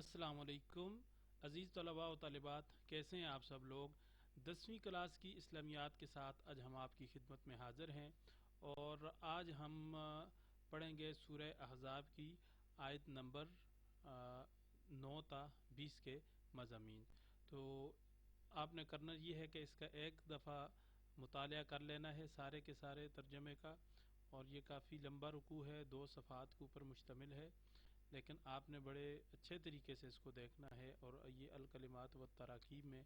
السلام علیکم عزیز طلباء و طالبات، کیسے ہیں آپ سب لوگ؟ 10ویں کلاس کی اسلامیات کے ساتھ آج ہم آپ کی خدمت میں حاضر ہیں، اور آج ہم پڑھیں گے سورہ احزاب کی آیت نمبر 9 تا 20 کے مضامین۔ تو آپ نے کرنا یہ ہے کہ اس کا ایک دفعہ مطالعہ کر لینا ہے سارے کے سارے ترجمے کا، اور یہ کافی لمبا رکوع ہے، 2 صفحات کے اوپر مشتمل ہے، لیکن آپ نے بڑے اچھے طریقے سے اس کو دیکھنا ہے، اور یہ الکلمات و تراکیب میں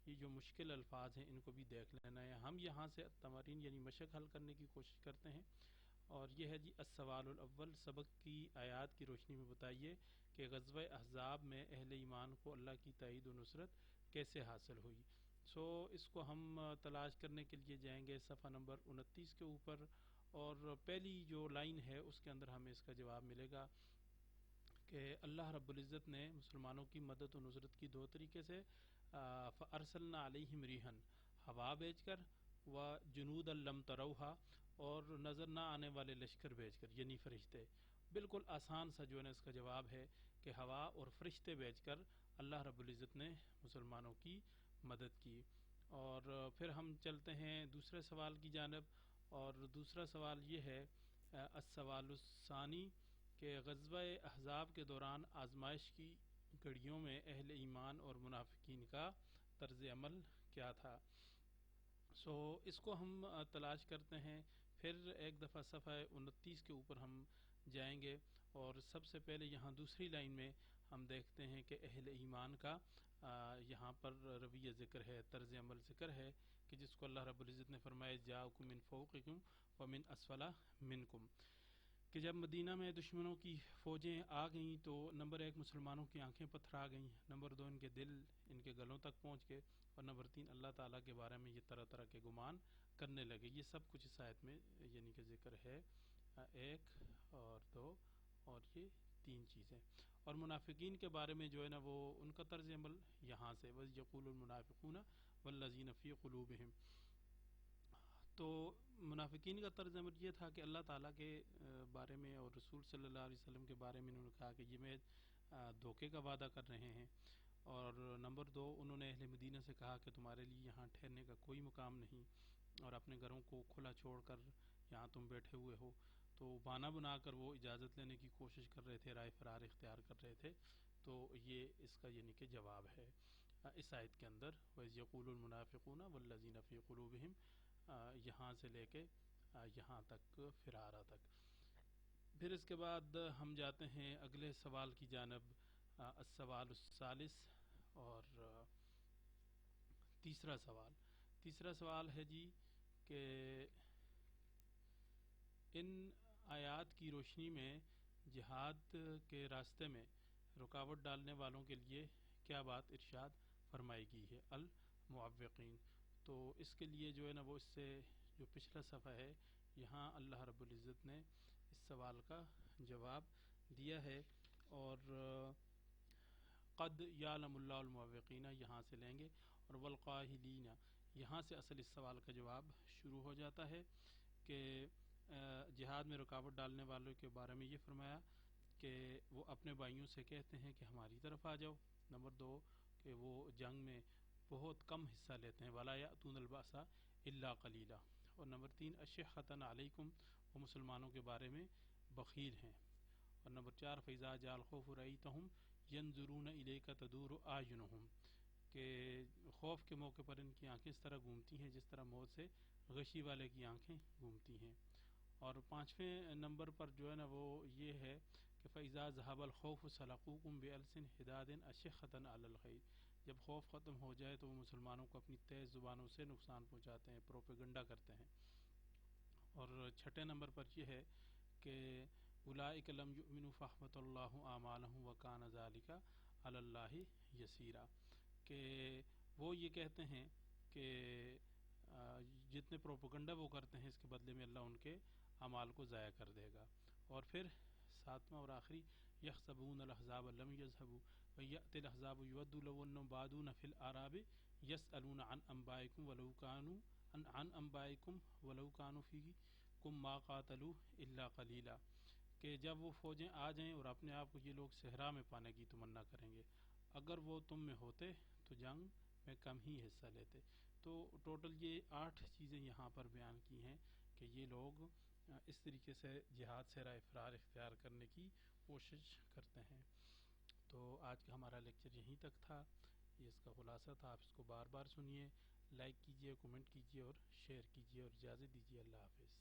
یہ جو مشکل الفاظ ہیں ان کو بھی دیکھ لینا ہے۔ ہم یہاں سے تمارین یعنی مشق حل کرنے کی کوشش کرتے ہیں، اور یہ ہے جی السوال الاول، سبق کی آیات کی روشنی میں بتائیے کہ غزوہ احزاب میں اہل ایمان کو اللہ کی تائید و نصرت کیسے حاصل ہوئی۔ اس کو ہم تلاش کرنے کے لیے جائیں گے صفحہ نمبر 29 کے اوپر، اور پہلی جو لائن ہے اس کے اندر ہمیں اس کا جواب ملے گا کہ اللہ رب العزت نے مسلمانوں کی مدد و نصرت کی 2 طریقے سے، فارسلنا علیہم ریحن، ہوا بھیج کر، و جنود لم تروہا، اور نظر نہ آنے والے لشکر بھیج کر یعنی فرشتے۔ بالکل آسان سا جو ہے اس کا جواب ہے کہ ہوا اور فرشتے بھیج کر اللہ رب العزت نے مسلمانوں کی مدد کی۔ اور پھر ہم چلتے ہیں دوسرے سوال کی جانب، اور دوسرا سوال یہ ہے السوال الثانی کہ غزوہ احزاب کے دوران آزمائش کی گھڑیوں میں اہل ایمان اور منافقین کا طرز عمل کیا تھا۔ اس کو ہم تلاش کرتے ہیں، پھر ایک دفعہ صفحہ 29 کے اوپر ہم جائیں گے، اور سب سے پہلے یہاں دوسری لائن میں ہم دیکھتے ہیں کہ اہل ایمان کا یہاں پر رویہ ذکر ہے، طرز عمل ذکر ہے، کہ جس کو اللہ رب العزت نے فرمایا جاءکم من فوقکم ومن اسفل منکم، کہ جب مدینہ میں دشمنوں کی فوجیں آ گئیں تو نمبر 1 مسلمانوں کی آنکھیں پتھرا گئیں، نمبر 2 ان کے دل ان کے گلوں تک پہنچ گئے، اور نمبر 3 اللہ تعالیٰ کے بارے میں یہ طرح طرح کے گمان کرنے لگے۔ یہ سب کچھ اس آیت میں یعنی کہ ذکر ہے، 1 اور 2 اور یہ 3 چیزیں۔ اور منافقین کے بارے میں جو ہے نا وہ ان کا طرز عمل یہاں سے وَيَقُولُ الْمُنَافِقُونَ وَالَّذِينَ فِي قُلُوبِهِمْ، تو منافقین کا طرز عمل یہ تھا کہ اللہ تعالیٰ کے بارے میں اور رسول صلی اللہ علیہ وسلم کے بارے میں انہوں نے کہا کہ یہ میں دھوکے کا وعدہ کر رہے ہیں، اور نمبر 2 انہوں نے اہل مدینہ سے کہا کہ تمہارے لیے یہاں ٹھہرنے کا کوئی مقام نہیں، اور اپنے گھروں کو کھلا چھوڑ کر یہاں تم بیٹھے ہوئے ہو۔ تو بہانہ بنا کر وہ اجازت لینے کی کوشش کر رہے تھے، رائے فرار اختیار کر رہے تھے۔ تو یہ اس کا یعنی کہ جواب ہے اس آیت کے اندر وَإِذْ يَقُولُ الْمُنَافِقُونَ وَالَّذِينَ فِي قُلُوبِهِمْ، یہاں سے لے کے یہاں تک فرارہ تک۔ پھر اس کے بعد ہم جاتے ہیں اگلے سوال کی جانب، السوال الثالث، اور تیسرا سوال ہے جی کہ ان آیات کی روشنی میں جہاد کے راستے میں رکاوٹ ڈالنے والوں کے لیے کیا بات ارشاد فرمائی گئی ہے؟ المعوقین، تو اس کے لیے جو ہے نا وہ اس سے جو پچھلا صفحہ ہے یہاں اللہ رب العزت نے اس سوال کا جواب دیا ہے، اور قد یعلم اللہ المعوقین یہاں سے لیں گے، اور والقاہلین یہاں سے اصل اس سوال کا جواب شروع ہو جاتا ہے کہ جہاد میں رکاوٹ ڈالنے والوں کے بارے میں یہ فرمایا کہ وہ اپنے بھائیوں سے کہتے ہیں کہ ہماری طرف آ جاؤ، نمبر 2 کہ وہ جنگ میں بہت کم حصہ لیتے ہیں، ولا یأتون البأس الا قلیلا، اور نمبر 3 اشحۃ علیکم، وہ مسلمانوں کے بارے میں بخیل ہیں، اور نمبر 4 فإذا جاء الخوف رأيتهم ينظرون إليك تدور أعينهم، کہ خوف کے موقع پر ان کی آنکھیں اس طرح گھومتی ہیں جس طرح موت سے غشی والے کی آنکھیں گھومتی ہیں۔ اور 5ویں نمبر پر جو ہے نا وہ یہ ہے کہ فإذا ذهب الخوف سلقوكم بألسن حداد أشحة على الخير، جب خوف ختم ہو جائے تو وہ مسلمانوں کو اپنی تیز زبانوں سے نقصان پہنچاتے ہیں، پروپیگنڈا کرتے ہیں۔ اور 6 نمبر پر یہ ہے کہ اولئک لم یؤمنوا فاحبط اللہ اعمالهم وکان ذلک علی اللہ یسیرا، کہ وہ یہ کہتے ہیں کہ جتنے پروپیگنڈا وہ کرتے ہیں اس کے بدلے میں اللہ ان کے اعمال کو ضائع کر دے گا۔ اور پھر 7واں اور آخری یحسبون الاحزاب لم یذهبوا ویأتی الاحزاب یودوا لو انهم بادون فی الاعراب یسألون عن انبائکم ولو کانوا فیکم ما قاتلوا الا قلیلا، کہ جب وہ فوجیں آ جائیں اور اپنے آپ کو یہ لوگ صحرا میں پانے کی تمنا کریں گے، اگر وہ تم میں ہوتے تو جنگ میں کم ہی حصہ لیتے۔ تو ٹوٹل یہ 8 چیزیں یہاں پر بیان کی ہیں کہ یہ لوگ اس طریقے سے جہاد سے راہ فرار اختیار کرنے کی کوشش کرتے ہیں۔ تو آج کا ہمارا لیکچر یہیں تک تھا، یہ اس کا خلاصہ تھا۔ آپ اس کو بار بار سنیے، لائک کیجیے، کومنٹ کیجیے اور شیئر کیجیے، اور اجازت دیجیے۔ اللہ حافظ۔